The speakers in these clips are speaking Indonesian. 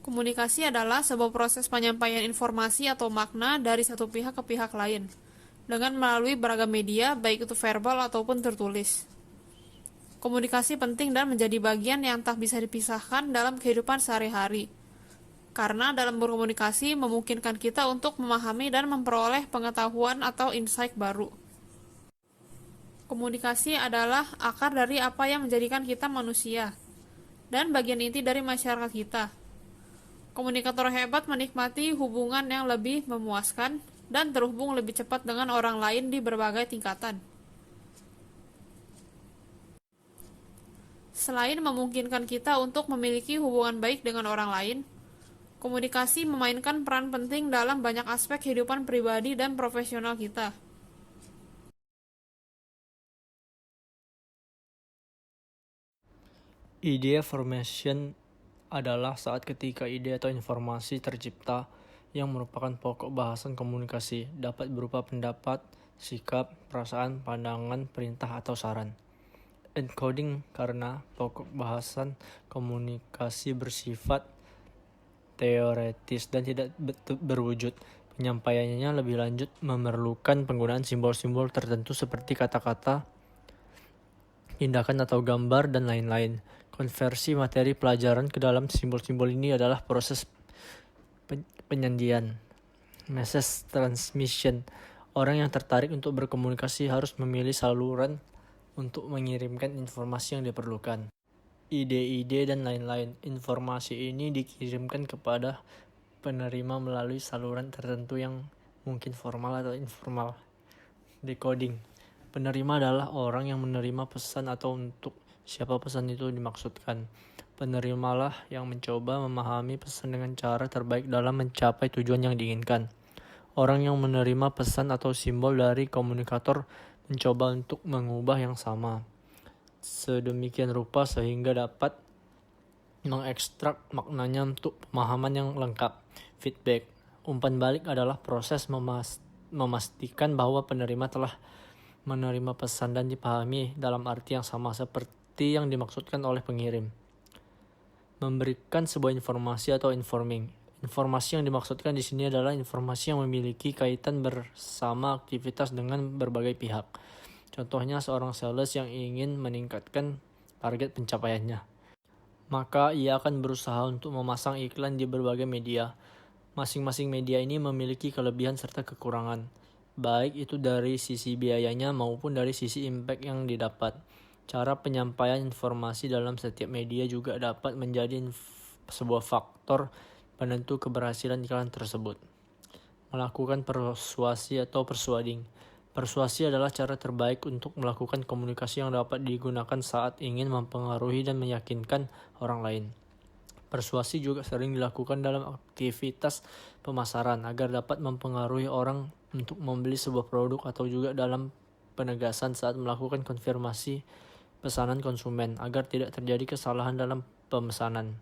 Komunikasi adalah sebuah proses penyampaian informasi atau makna dari satu pihak ke pihak lain, dengan melalui beragam media, baik itu verbal ataupun tertulis. Komunikasi penting dan menjadi bagian yang tak bisa dipisahkan dalam kehidupan sehari-hari, karena dalam berkomunikasi memungkinkan kita untuk memahami dan memperoleh pengetahuan atau insight baru. Komunikasi adalah akar dari apa yang menjadikan kita manusia, dan bagian inti dari masyarakat kita. Komunikator hebat menikmati hubungan yang lebih memuaskan dan terhubung lebih cepat dengan orang lain di berbagai tingkatan. Selain memungkinkan kita untuk memiliki hubungan baik dengan orang lain, komunikasi memainkan peran penting dalam banyak aspek kehidupan pribadi dan profesional kita. Idea formation adalah saat ketika ide atau informasi tercipta yang merupakan pokok bahasan komunikasi, dapat berupa pendapat, sikap, perasaan, pandangan, perintah, atau saran. Encoding karena pokok bahasan komunikasi bersifat teoretis dan tidak berwujud. Penyampaiannya lebih lanjut memerlukan penggunaan simbol-simbol tertentu seperti kata-kata, tindakan atau gambar, dan lain-lain. Konversi materi pelajaran ke dalam simbol-simbol ini adalah proses penyajian, message transmission. Orang yang tertarik untuk berkomunikasi harus memilih saluran untuk mengirimkan informasi yang diperlukan, ide-ide, dan lain-lain. Informasi ini dikirimkan kepada penerima melalui saluran tertentu yang mungkin formal atau informal. Decoding. Penerima adalah orang yang menerima pesan atau untuk siapa pesan itu dimaksudkan. Penerimalah yang mencoba memahami pesan dengan cara terbaik dalam mencapai tujuan yang diinginkan. Orang yang menerima pesan atau simbol dari komunikator mencoba untuk mengubah yang sama sedemikian rupa sehingga dapat mengekstrak maknanya untuk pemahaman yang lengkap. Feedback. Umpan balik adalah proses memastikan bahwa penerima telah menerima pesan dan dipahami dalam arti yang sama seperti yang dimaksudkan oleh pengirim. Memberikan sebuah informasi atau informing. Informasi yang dimaksudkan di sini adalah informasi yang memiliki kaitan bersama aktivitas dengan berbagai pihak. Contohnya seorang sales yang ingin meningkatkan target pencapaiannya, maka ia akan berusaha untuk memasang iklan di berbagai media. Masing-masing media ini memiliki kelebihan serta kekurangan, baik itu dari sisi biayanya maupun dari sisi impact yang didapat. Cara penyampaian informasi dalam setiap media juga dapat menjadi sebuah faktor penentu keberhasilan iklan tersebut. Melakukan persuasi atau persuading. Persuasi adalah cara terbaik untuk melakukan komunikasi yang dapat digunakan saat ingin mempengaruhi dan meyakinkan orang lain. Persuasi juga sering dilakukan dalam aktivitas pemasaran agar dapat mempengaruhi orang untuk membeli sebuah produk, atau juga dalam penegasan saat melakukan konfirmasi pesanan konsumen agar tidak terjadi kesalahan dalam pemesanan.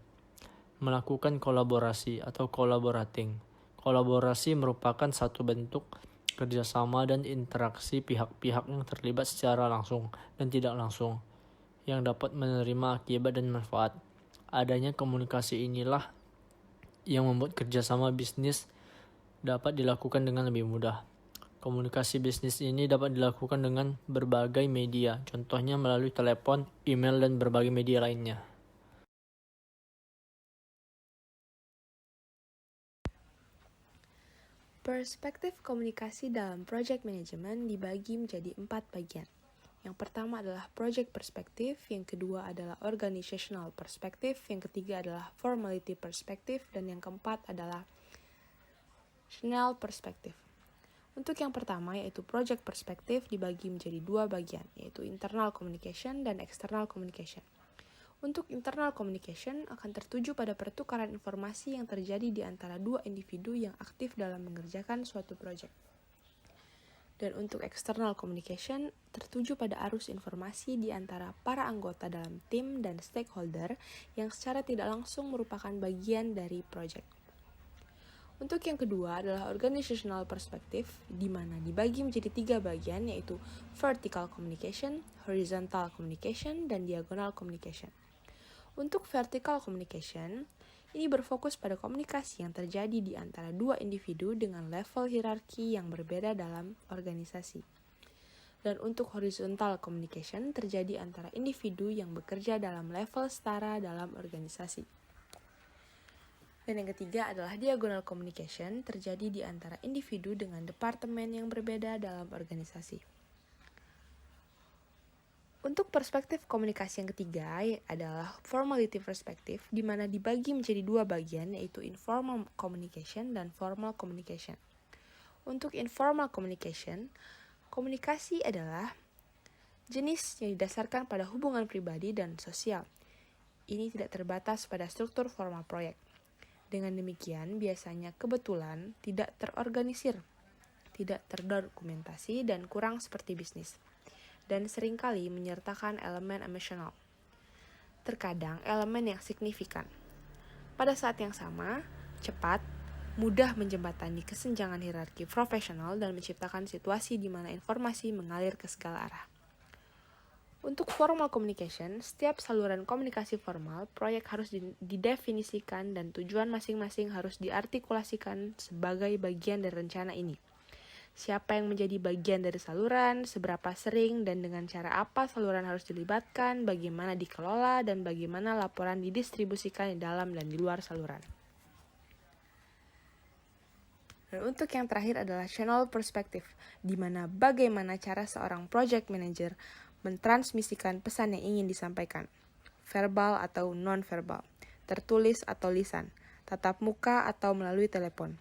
Melakukan kolaborasi atau collaborating. Kolaborasi merupakan satu bentuk kerjasama dan interaksi pihak-pihak yang terlibat secara langsung dan tidak langsung, yang dapat menerima akibat dan manfaat. Adanya komunikasi inilah yang membuat kerjasama bisnis dapat dilakukan dengan lebih mudah. Komunikasi bisnis ini dapat dilakukan dengan berbagai media, contohnya melalui telepon, email, dan berbagai media lainnya. Perspektif komunikasi dalam project management dibagi menjadi 4 bagian. Yang pertama adalah project perspective, yang kedua adalah organizational perspective, yang ketiga adalah formality perspective, dan yang keempat adalah Chanel perspective. Untuk yang pertama yaitu project perspective dibagi menjadi 2 bagian, yaitu internal communication dan external communication. Untuk internal communication akan tertuju pada pertukaran informasi yang terjadi di antara dua individu yang aktif dalam mengerjakan suatu proyek. Dan untuk external communication tertuju pada arus informasi di antara para anggota dalam tim dan stakeholder yang secara tidak langsung merupakan bagian dari proyek. Untuk yang kedua adalah organizational perspective, di mana dibagi menjadi 3 bagian, yaitu vertical communication, horizontal communication, dan diagonal communication. Untuk vertical communication, Ini berfokus pada komunikasi yang terjadi di antara dua individu dengan level hierarki yang berbeda dalam organisasi. Dan untuk horizontal communication terjadi antara individu yang bekerja dalam level setara dalam organisasi. Dan yang ketiga adalah diagonal communication terjadi di antara individu dengan departemen yang berbeda dalam organisasi. Untuk perspektif komunikasi yang ketiga adalah formality perspective, di mana dibagi menjadi dua bagian, yaitu informal communication dan formal communication. Untuk informal communication, komunikasi adalah jenis yang didasarkan pada hubungan pribadi dan sosial. Ini tidak terbatas pada struktur formal proyek. Dengan demikian, biasanya kebetulan tidak terorganisir, tidak terdokumentasi, dan kurang seperti bisnis. Dan seringkali menyertakan elemen emosional. Terkadang elemen yang signifikan. Pada saat yang sama, cepat, mudah menjembatani kesenjangan hierarki profesional dan menciptakan situasi di mana informasi mengalir ke segala arah. Untuk formal communication, setiap saluran komunikasi formal, proyek harus didefinisikan dan tujuan masing-masing harus diartikulasikan sebagai bagian dari rencana ini. Siapa yang menjadi bagian dari saluran, seberapa sering, dan dengan cara apa saluran harus dilibatkan, bagaimana dikelola, dan bagaimana laporan didistribusikan di dalam dan di luar saluran. Dan untuk yang terakhir adalah channel perspective, di mana bagaimana cara seorang project manager mentransmisikan pesan yang ingin disampaikan, verbal atau non-verbal, tertulis atau lisan, tatap muka atau melalui telepon.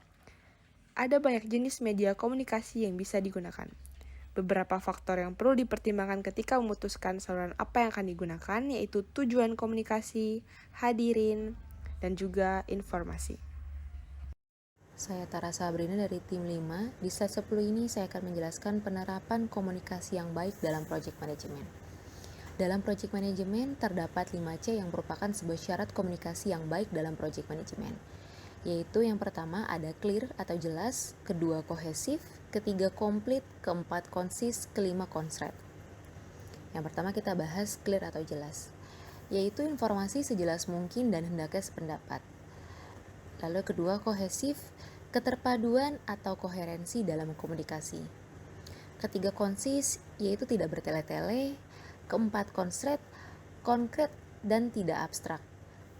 Ada banyak jenis media komunikasi yang bisa digunakan. Beberapa faktor yang perlu dipertimbangkan ketika memutuskan saluran apa yang akan digunakan, yaitu tujuan komunikasi, hadirin, dan juga informasi. Saya Tara Sabrina dari tim 5. Di slide 10 ini saya akan menjelaskan penerapan komunikasi yang baik dalam project management. Dalam project management terdapat 5C yang merupakan sebuah syarat komunikasi yang baik dalam project management. Yaitu yang pertama ada clear atau jelas, kedua kohesif, ketiga komplit, keempat konsis, kelima concrete. Yang pertama kita bahas clear atau jelas, yaitu informasi sejelas mungkin dan hendaknya sependapat. Lalu kedua kohesif, keterpaduan atau koherensi dalam komunikasi. Ketiga konsis, yaitu tidak bertele-tele. Keempat concrete, konkret dan tidak abstrak.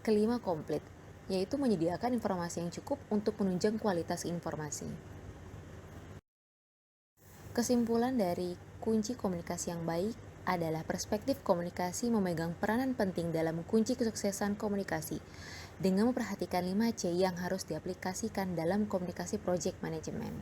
Kelima komplit, yaitu menyediakan informasi yang cukup untuk menunjang kualitas informasi. Kesimpulan dari kunci komunikasi yang baik adalah perspektif komunikasi memegang peranan penting dalam kunci kesuksesan komunikasi dengan memperhatikan 5C yang harus diaplikasikan dalam komunikasi project management.